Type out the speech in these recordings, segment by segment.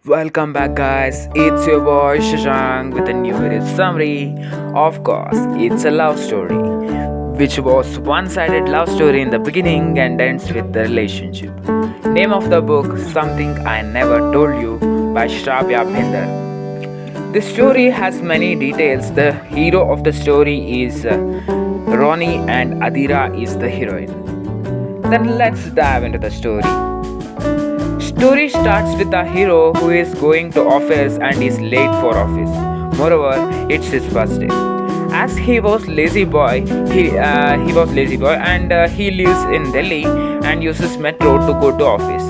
Welcome back, guys. It's your boy Shashank with a new video summary. Of course, it's a love story, which was one-sided love story in the beginning and ends with the relationship. Name of the book: Something I Never Told You by Shravya Bhinder. The story has many details. The hero of the story is Ronnie, and Adira is the heroine. Then let's dive into the story. Story starts with a hero who is going to office and is late for office. Moreover, it's his first day. As he was lazy boy, he lives in Delhi and uses metro to go to office.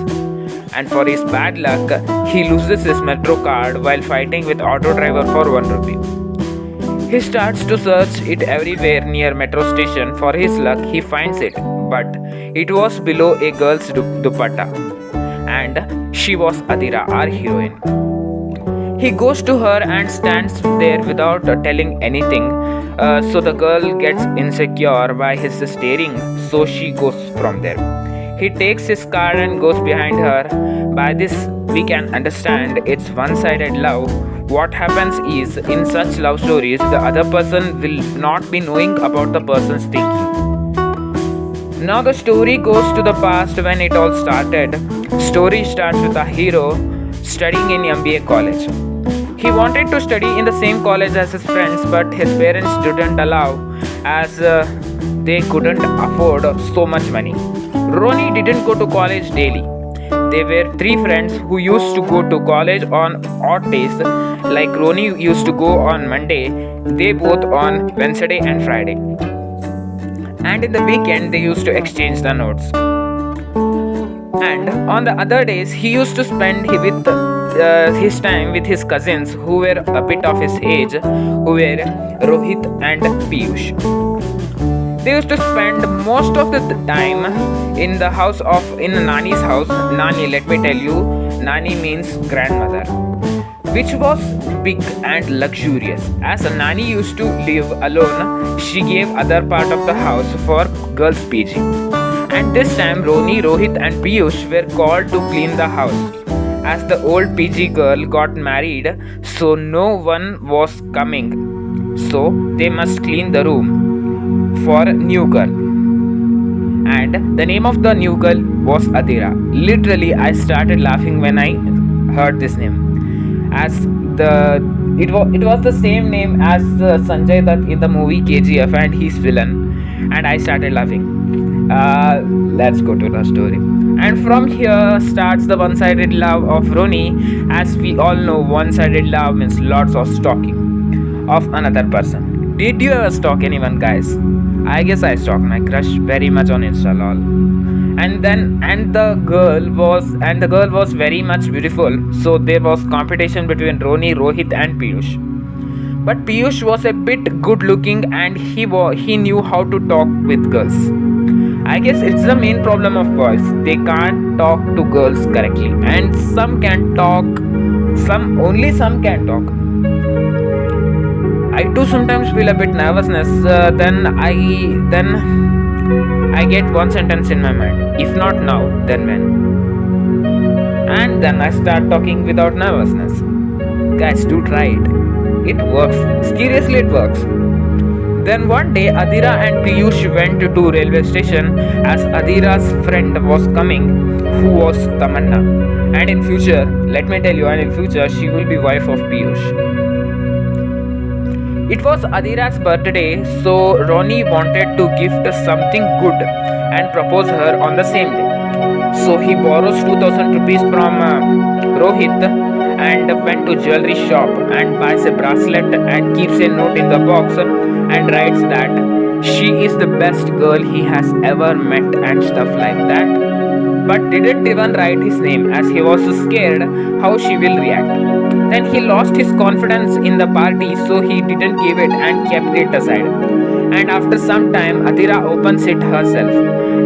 And for his bad luck, he loses his metro card while fighting with auto driver for 1 rupee. He starts to search it everywhere near metro station. For his luck, he finds it, but it was below a girl's dupatta, and she was Adira, our heroine. He goes to her and stands there without telling anything. So the girl gets insecure by his staring, so she goes from there. He takes his car and goes behind her. By this, we can understand it's one-sided love. What happens is, in such love stories, the other person will not be knowing about the person's thinking. Now the story goes to the past when it all started. Story starts with a hero studying in MBA college. He wanted to study in the same college as his friends, but his parents didn't allow, as they couldn't afford so much money. Ronnie didn't go to college daily. They were three friends who used to go to college on odd days. Like Ronnie used to go on Monday, they both on Wednesday and Friday. And in the weekend they used to exchange the notes. And on the other days he used to spend his time with his cousins who were a bit of his age, who were Rohit and Piyush. They used to spend most of the time in Nani's house. Nani, let me tell you, Nani means grandmother, which was big and luxurious. As Nani used to live alone, she gave other part of the house for girls' PG. And this time Ronnie, Rohit and Piyush were called to clean the house. As the old PG girl got married, so no one was coming. So they must clean the room for a new girl. And the name of the new girl was Adira. Literally, I started laughing when I heard this name, as it was the same name as Sanjay Dutt in the movie KGF, and he's villain, and I started laughing. Let's go to the story. And from here starts the one-sided love of Ronnie. As we all know, one-sided love means lots of stalking of another person. Did you ever stalk anyone, guys? I guess I stalked my crush very much on Insta lol. And the girl was very much beautiful, so there was competition between Ronnie, Rohit and Piyush. But Piyush was a bit good looking, and he knew how to talk with girls. I guess it's the main problem of boys. They can't talk to girls correctly, and some can talk, only some can talk. I too sometimes feel a bit nervousness. Then I get one sentence in my mind: if not now, then when? And then I start talking without nervousness. Guys, do try it. It works. Seriously, it works. Then one day Adira and Piyush went to railway station, as Adira's friend was coming, who was Tamanna. And in future, let me tell you, she will be wife of Piyush. It was Adira's birthday, so Ronnie wanted to gift something good and propose her on the same day. So he borrows 2000 rupees from Rohit and went to jewelry shop and buys a bracelet and keeps a note in the box and writes that she is the best girl he has ever met and stuff like that, but didn't even write his name, as he was scared how she will react. Then he lost his confidence in the party, so he didn't give it and kept it aside. And after some time, Adira opens it herself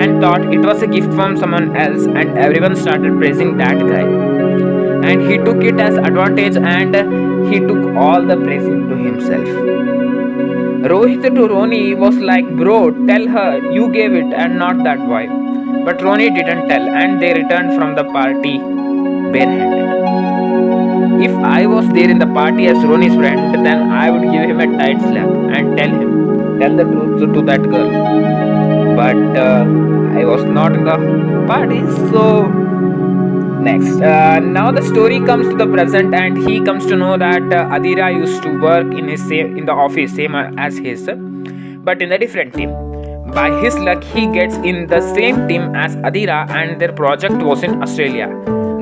and thought it was a gift from someone else, and everyone started praising that guy. And he took it as advantage, and he took all the praising to himself. Rohit to Ronnie was like, bro, tell her you gave it and not that boy. But Ronnie didn't tell, and they returned from the party barehanded. If I was there in the party as Ronnie's friend, then I would give him a tight slap and tell the truth to that girl. But I was not in the party, so next. Now the story comes to the present, and he comes to know that Adira used to work in the office same as his, but in a different team. By his luck, he gets in the same team as Adira, and their project was in Australia.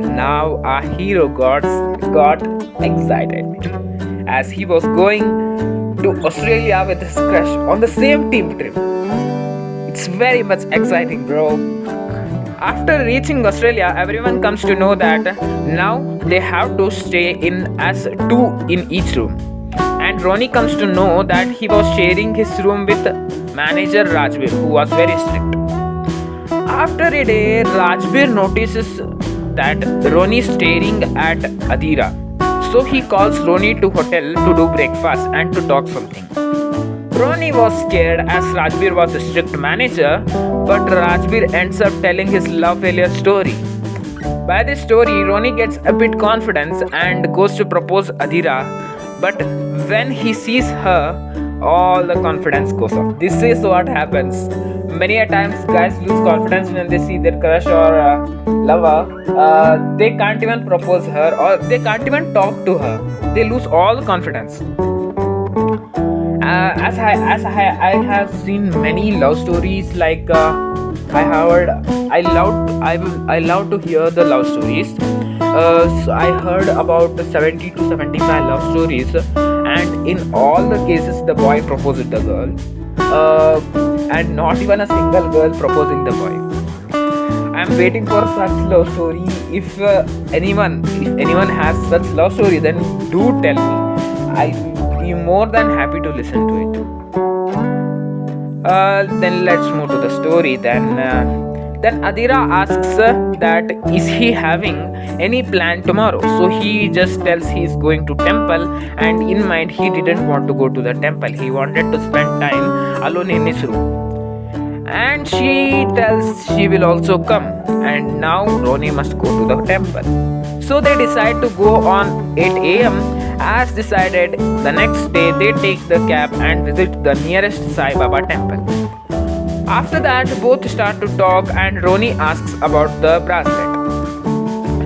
Now our hero got excited as he was going to Australia with his crush on the same team trip. It's very much exciting, bro. After reaching Australia, everyone comes to know that now they have to stay in as two in each room. And Ronnie comes to know that he was sharing his room with manager Rajbir, who was very strict. After a day, Rajbir notices that Ronnie is staring at Adira. So he calls Ronnie to hotel to do breakfast and to talk something. Ronnie was scared as Rajbir was a strict manager, but Rajbir ends up telling his love failure story. By this story, Ronnie gets a bit confidence and goes to propose Adira, but when he sees her, all the confidence goes off. This is what happens. Many a times guys lose confidence when they see their crush or lover. They can't even propose her or they can't even talk to her. They lose all the confidence. As I have seen many love stories, like I love to hear the love stories. So I heard about 70 to 75 love stories, and in all the cases the boy proposed the girl, and not even a single girl proposing the boy. I am waiting for such love story. If anyone has such love story, then do tell me. I'll be more than happy to listen to it. Then let's move to the story. Then Adira asks that is he having any plan tomorrow. So he just tells he's going to temple, and in mind he didn't want to go to the temple. He wanted to spend time alone in his room. And she tells she will also come, and now Ronnie must go to the temple. So they decide to go on 8 a.m. As decided, the next day they take the cab and visit the nearest Sai Baba temple. After that, both start to talk, and Ronnie asks about the bracelet.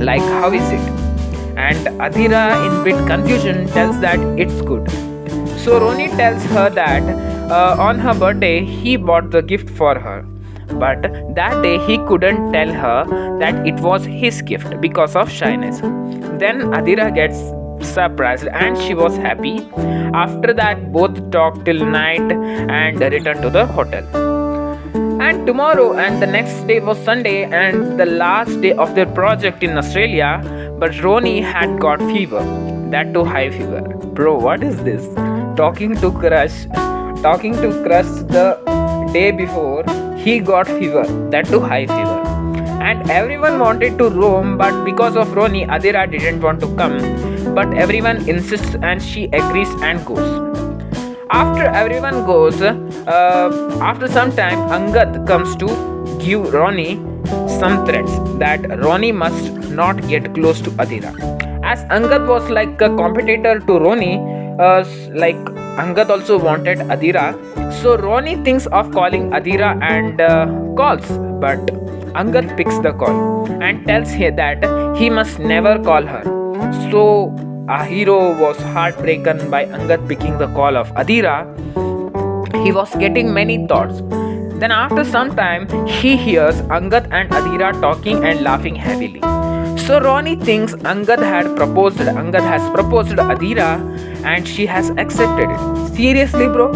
Like, how is it? And Adira, in bit confusion, tells that it's good. So Ronnie tells her that on her birthday, he bought the gift for her. But that day, he couldn't tell her that it was his gift because of shyness. Then Adira gets surprised and she was happy. After that, both talk till night and return to the hotel. And tomorrow and the next day was Sunday and the last day of their project in Australia, but Ronnie had got fever, that too high fever. Bro, what is this? Talking to crush the day before, he got fever, that too high fever. And everyone wanted to roam, but because of Ronnie, Adira didn't want to come. But everyone insists and she agrees and goes. After everyone goes, after some time, Angad comes to give Ronnie some threats that Ronnie must not get close to Adira. As Angad was like a competitor to Ronnie, like Angad also wanted Adira, so Ronnie thinks of calling Adira and calls, but Angad picks the call and tells her that he must never call her. So our hero was heartbroken by Angad picking the call of Adira. He was getting many thoughts. Then after some time, he hears Angad and Adira talking and laughing heavily. So Ronnie thinks Angad has proposed Adira and she has accepted it. Seriously, bro?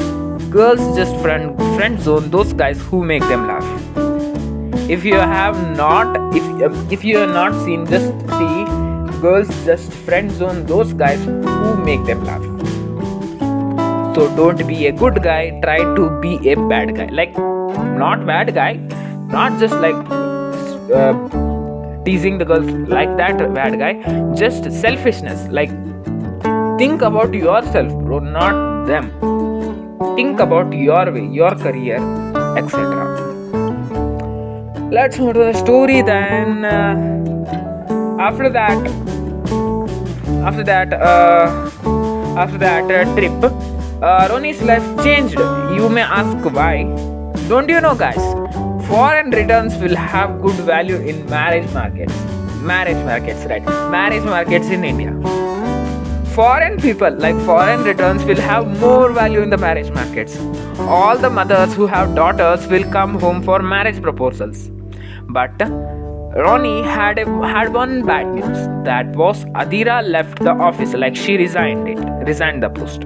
Girls just friend zone those guys who make them laugh. If you have not seen, just see. Girls just friend zone those guys who make them laugh. So don't be a good guy, try to be a bad guy. Like, not bad guy, not just like teasing the girls like that bad guy, just selfishness. Like, think about yourself, bro, not them. Think about your way, your career, etc. Let's move to the story then. After that, after that trip, Ronnie's life changed. You may ask why. Don't you know, guys? Foreign returns will have good value in marriage markets. Marriage markets, right? Marriage markets in India. Foreign people, like foreign returns, will have more value in the marriage markets. All the mothers who have daughters will come home for marriage proposals. But Ronnie had one bad news. That was Adira left the office, like she resigned the post,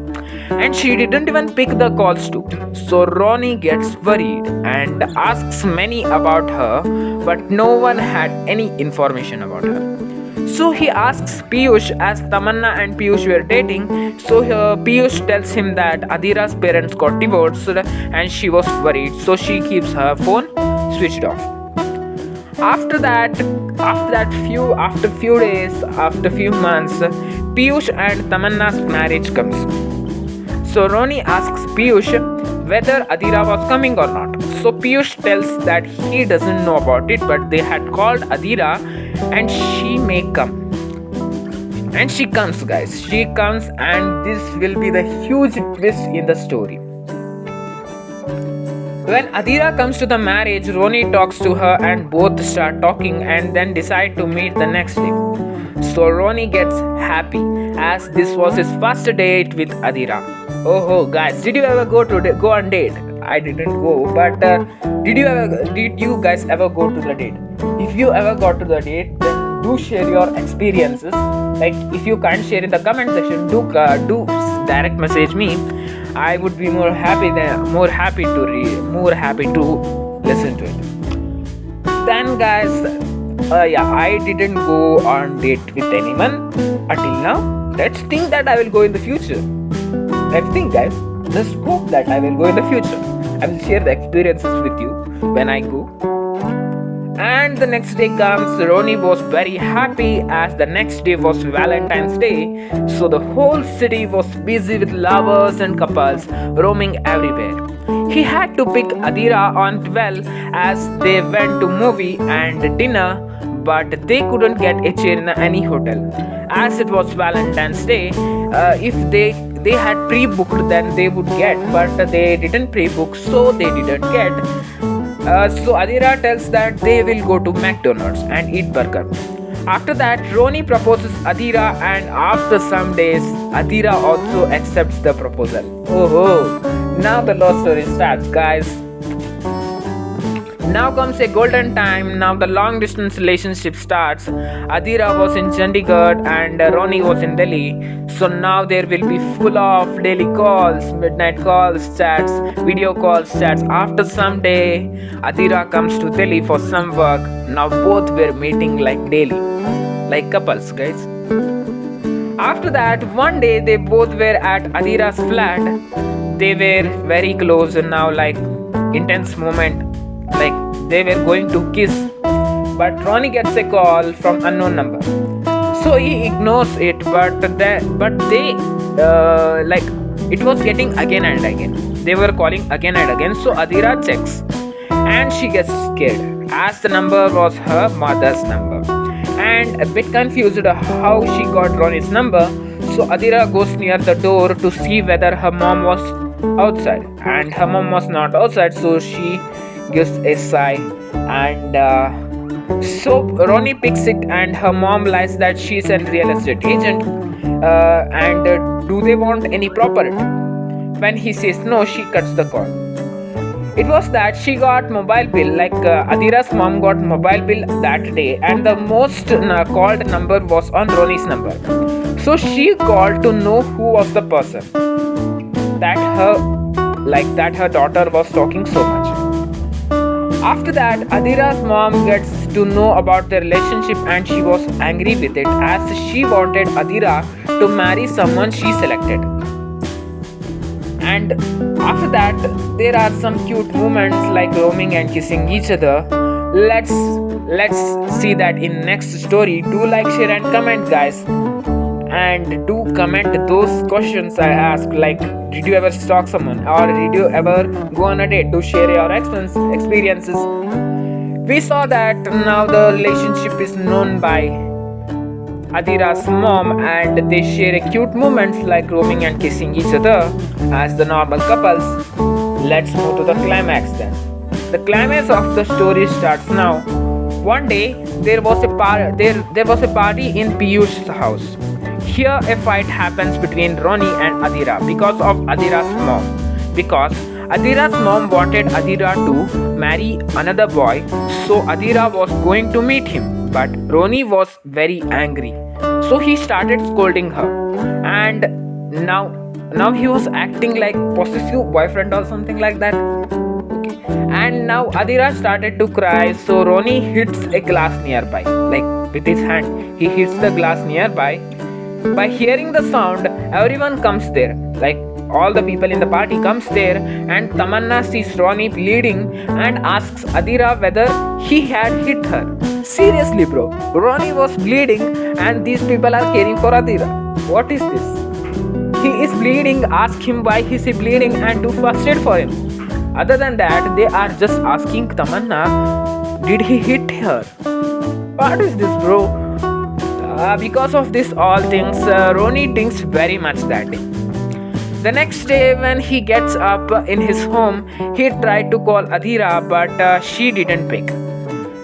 and she didn't even pick the calls too. So Ronnie gets worried and asks many about her, but no one had any information about her. So he asks Piyush, as Tamanna and Piyush were dating. So Piyush tells him that Adira's parents got divorced and she was worried. So she keeps her phone switched off. After few months, Piyush and Tamanna's marriage comes. So Ronnie asks Piyush whether Adira was coming or not. So Piyush tells that he doesn't know about it, but they had called Adira and she may come. And she comes, guys. She comes, and this will be the huge twist in the story. When Adira comes to the marriage, Ronnie talks to her and both start talking and then decide to meet the next day. So Ronnie gets happy as this was his first date with Adira. Oh, guys, did you ever go on date? I didn't go, but did you guys ever go to the date? If you ever got to the date, then do share your experiences. Like, if you can't share in the comment section, do direct message me. I would be more happy to listen to it. Then, guys, I didn't go on date with anyone until now. Let's think that I will go in the future. Let's think, guys. Just hope that I will go in the future. I will share the experiences with you when I go. And the next day comes. Ronnie was very happy as the next day was Valentine's Day. So the whole city was busy with lovers and couples roaming everywhere. He had to pick Adira on 12 as they went to movie and dinner, but they couldn't get a chair in any hotel. As it was Valentine's Day, if they had pre-booked, then they would get, but they didn't pre-book, so they didn't get. So Adira tells that they will go to McDonald's and eat burger. After that, Ronnie proposes Adira, and after some days, Adira also accepts the proposal. Oh, now the love story starts, guys. Now comes a golden time. Now the long distance relationship starts. Adira was in Chandigarh and Ronnie was in Delhi. So now there will be full of daily calls, midnight calls, chats, video calls, chats. After some day, Adira comes to Delhi for some work. Now both were meeting like daily, like couples, guys. After that, one day they both were at Adira's flat. They were very close and now, like, intense moment. Like, they were going to kiss, but Ronnie gets a call from unknown number, so he ignores it. But it was getting again and again. They were calling again and again. So Adira checks, and she gets scared as the number was her mother's number, and a bit confused how she got Ronnie's number. So Adira goes near the door to see whether her mom was outside, and her mom was not outside. So she gives a sigh, and so Ronnie picks it, and her mom lies that she's a real estate agent, and do they want any property? When he says no, she cuts the call. It was that she got mobile bill, like Adira's mom got mobile bill that day, and the most called number was on Ronnie's number. So she called to know who was the person that her daughter was talking so much. After that, Adira's mom gets to know about the relationship, and she was angry with it as she wanted Adira to marry someone she selected. And after that, there are some cute moments like roaming and kissing each other. Let's see that in next story. Do like, share and comment, guys. And do comment those questions I asked, like, did you ever stalk someone, or did you ever go on a date? Do share your experiences. We saw that now the relationship is known by Adira's mom, and they share a cute moments like roaming and kissing each other as the normal couples. Let's move to the climax then. The climax of the story starts now. One day there was a party in Piyush's house. Here a fight happens between Ronnie and Adira because of Adira's mom. Because Adira's mom wanted Adira to marry another boy, so Adira was going to meet him. But Ronnie was very angry, so he started scolding her. And now he was acting like possessive boyfriend or something like that. Okay. And now Adira started to cry, so Ronnie hits a glass nearby, like with his hand. He hits the glass nearby. By hearing the sound, everyone comes there, like all the people in the party comes there, and Tamanna sees Ronnie bleeding and asks Adira whether he had hit her. Seriously, bro, Ronnie was bleeding and these people are caring for Adira. What is this? He is bleeding, ask him why he is bleeding and do first aid for him. Other than that, they are just asking Tamanna, did he hit her? What is this, bro? Because of this all things, Ronnie thinks very much that day. The next day when he gets up in his home, he tried to call Adira, but she didn't pick.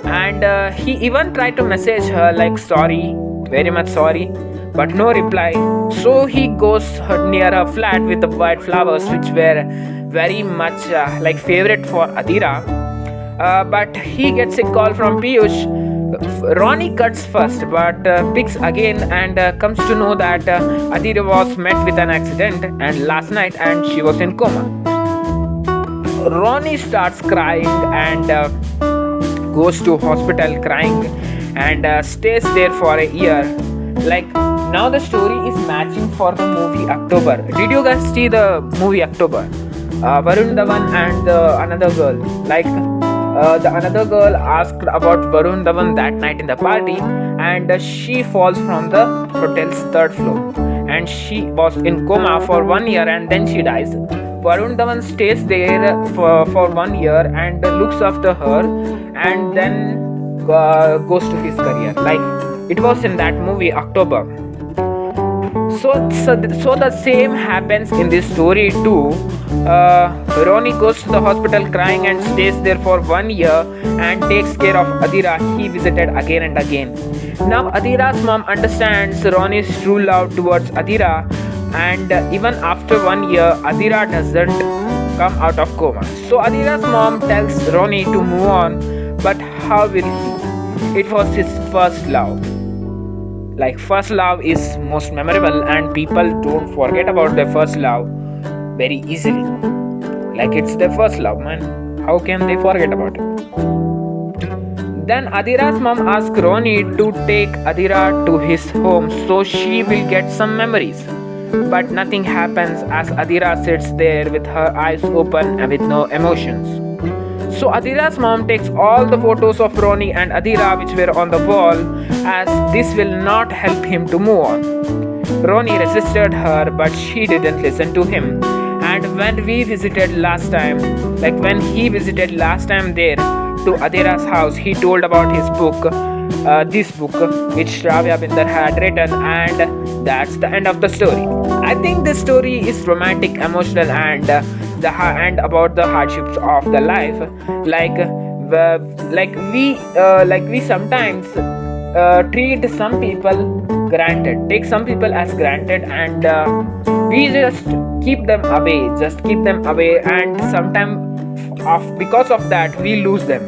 And he even tried to message her like sorry, very much sorry, but no reply. So he goes near her flat with the white flowers which were very much like favorite for Adira. But he gets a call from Piyush. Ronnie cuts first but picks again and comes to know that Adira was met with an accident and last night and she was in coma. Ronnie starts crying and goes to hospital crying and stays there for a year. Like now the story is matching for the movie October. Did you guys see the movie October? Varun Dhawan and another girl. Like the another girl asked about Varun Dhawan that night in the party, and she falls from the hotel's third floor, and she was in coma for 1 year and then she dies. Varun Dhawan stays there for 1 year and looks after her, and then goes to his career. Like it was in that movie October. So the same happens in this story too. Ronnie goes to the hospital crying and stays there for 1 year and takes care of Adira. He visited again and again. Now Adira's mom understands Ronnie's true love towards Adira, and even after 1 year, Adira doesn't come out of coma. So Adira's mom tells Ronnie to move on, but how will he? It was his first love. Like first love is most memorable and people don't forget about their first love very easily. Like it's their first love, man. How can they forget about it? Then Adira's mom asks Ronnie to take Adira to his home so she will get some memories. But nothing happens as Adira sits there with her eyes open and with no emotions. So Adira's mom takes all the photos of Ronnie and Adira which were on the wall, as this will not help him to move on. Ronnie resisted her, but she didn't listen to him. And when he visited last time there to Adira's house, he told about his book, this book which Shravya Binder had written, and that's the end of the story. I think this story is romantic, emotional, and about the hardships of the life. We sometimes treat some people granted, take some people as granted, and we just keep them away, and sometimes because of that we lose them.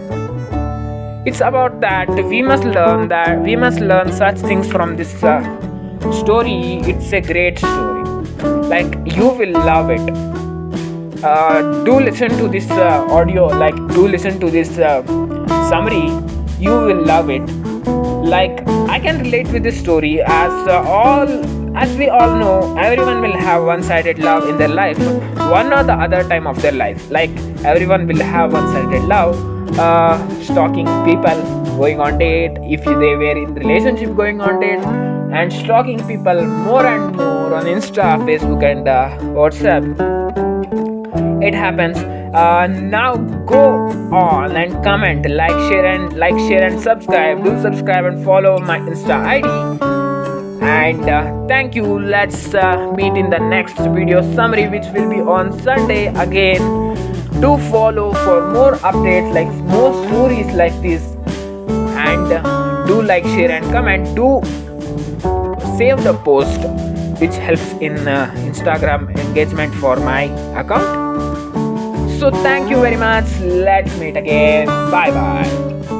It's about that we must learn such things from this story. It's a great story. Like you will love it. Do listen to this audio. Like do listen to this summary. You will love it. Like I can relate with this story as we all know, everyone will have one-sided love in their life, one or the other time of their life. Like everyone will have one-sided love. Stalking people, going on date, if they were in relationship, going on date, and stalking people more and more on Insta, Facebook, and WhatsApp. It happens. Now go on and comment, like, share, and subscribe. Do subscribe and follow my Insta ID. And thank you. Let's meet in the next video summary, which will be on Sunday again. Do follow for more updates, like more stories like this, and do like, share, and comment. Do save the post, which helps in Instagram engagement for my account. So thank you very much. Let's meet again. Bye bye.